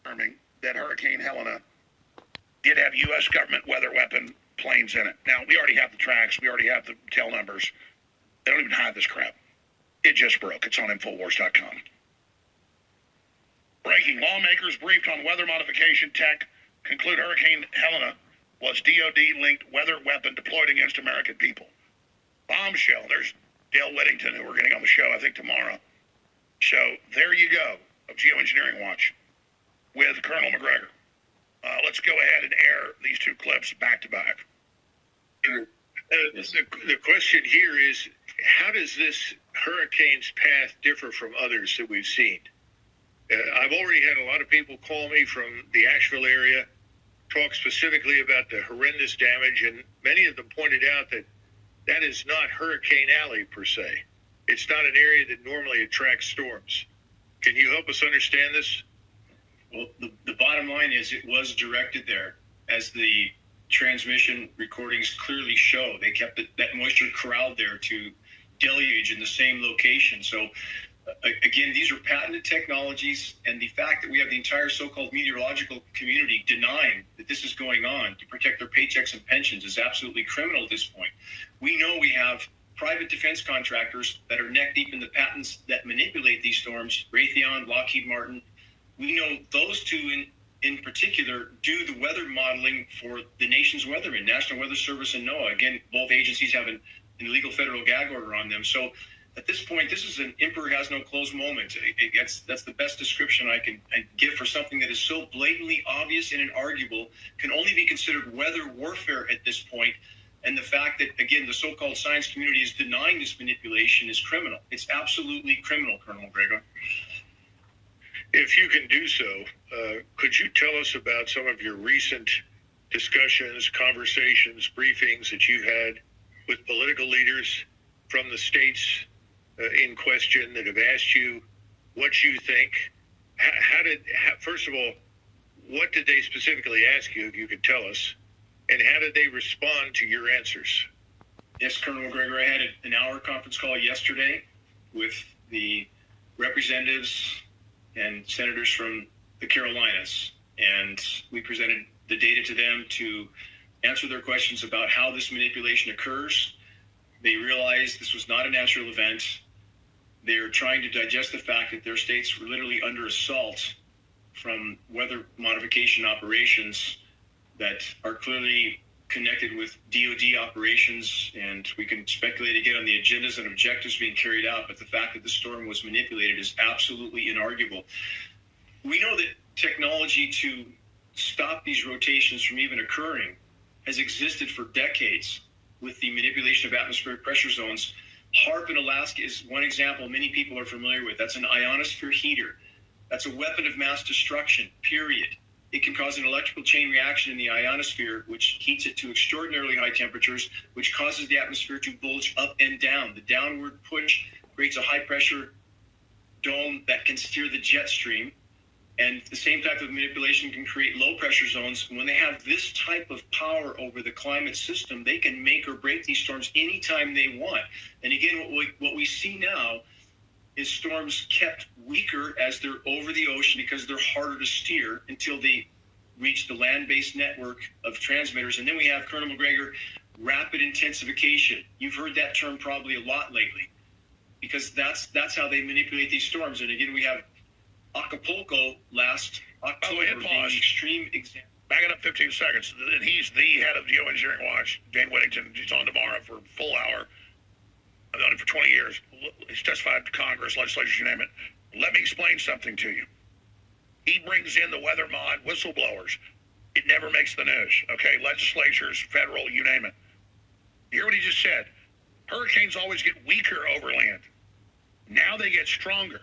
confirming that Hurricane Helena did have U.S. government weather weapon planes in it. Now, we already have the tracks. We already have the tail numbers. They don't even hide this crap. It just broke. It's on Infowars.com. Breaking: lawmakers briefed on weather modification tech conclude Hurricane Helena was DOD-linked weather weapon deployed against American people. Bombshell. There's Dale Whittington, who we're getting on the show, I think, tomorrow. So there you go, of Geoengineering Watch with Colonel McGregor. Let's go ahead and air these two clips back to back. The question here is, how does this hurricane's path differ from others that we've seen? I've already had a lot of people call me from the Asheville area, talk specifically about the horrendous damage, and many of them pointed out that that is not Hurricane Alley per se. It's not an area that normally attracts storms. Can you help us understand this? Well, the bottom line is it was directed there, as the transmission recordings clearly show. They kept that moisture corralled there to deluge in the same location. So, again, these are patented technologies, and the fact that we have the entire so-called meteorological community denying that this is going on to protect their paychecks and pensions is absolutely criminal at this point. We know we have private defense contractors that are neck deep in the patents that manipulate these storms, Raytheon, Lockheed Martin. We know those two in particular do the weather modeling for the nation's weathermen, National Weather Service and NOAA. Again, both agencies have an illegal federal gag order on them. So at this point, this is an emperor has no clothes moment. That's the best description I can give for something that is so blatantly obvious and inarguable, can only be considered weather warfare at this point. And the fact that, again, the so-called science community is denying this manipulation is criminal. It's absolutely criminal, Colonel McGregor. If you can do so, could you tell us about some of your recent discussions, conversations, briefings that you've had with political leaders from the states in question that have asked you what you think? First of all, what did they specifically ask you, if you could tell us, and how did they respond to your answers? Yes, Colonel McGregor, I had an hour conference call yesterday with the representatives and senators from the Carolinas, and we presented the data to them to answer their questions about how this manipulation occurs. They realized this was not a natural event. They're trying to digest the fact that their states were literally under assault from weather modification operations that are clearly connected with DOD operations, and we can speculate again on the agendas and objectives being carried out, but the fact that the storm was manipulated is absolutely inarguable. We know that technology to stop these rotations from even occurring has existed for decades with the manipulation of atmospheric pressure zones. HAARP in Alaska is one example many people are familiar with. That's an ionosphere heater. That's a weapon of mass destruction, period. It can cause an electrical chain reaction in the ionosphere, which heats it to extraordinarily high temperatures, which causes the atmosphere to bulge up and down. The downward push creates a high-pressure dome that can steer the jet stream. And the same type of manipulation can create low-pressure zones. When they have this type of power over the climate system, they can make or break these storms anytime they want. And again, what we see now is storms kept weaker as they're over the ocean because they're harder to steer until they reach the land-based network of transmitters. And then we have, Colonel McGregor, rapid intensification. You've heard that term probably a lot lately because that's how they manipulate these storms. And again, we have Acapulco last October being the extreme example. Back it up 15 seconds. And he's the head of Geoengineering Watch, Dane Whittington. He's on tomorrow for a full hour. I've known him for 20 years. He's testified to Congress, legislatures, you name it. Let me explain something to you. He brings in the weather mod whistleblowers. It never makes the news, okay? Legislatures, federal, you name it. Hear what he just said. Hurricanes always get weaker over land. Now they get stronger.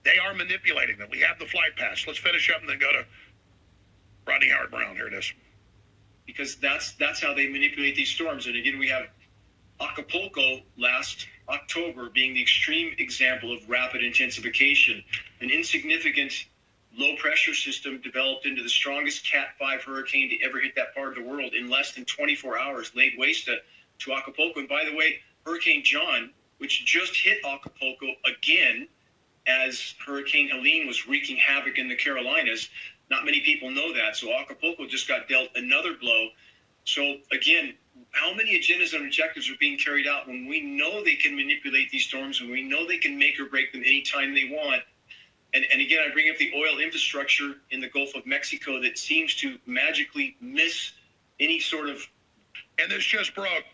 They are manipulating them. We have the flight pass. Let's finish up and then go to Rodney Howard-Browne. Here it is. Because that's how they manipulate these storms. And again, we have Acapulco last October being the extreme example of rapid intensification. An insignificant low-pressure system developed into the strongest Cat 5 hurricane to ever hit that part of the world in less than 24 hours, laid waste to Acapulco. And by the way, Hurricane John, which just hit Acapulco again, as Hurricane Helene was wreaking havoc in the Carolinas. Not many people know that. So Acapulco just got dealt another blow. So again, how many agendas and objectives are being carried out when we know they can manipulate these storms and we know they can make or break them anytime they want? And again, I bring up the oil infrastructure in the Gulf of Mexico that seems to magically miss any sort of. And this just broke.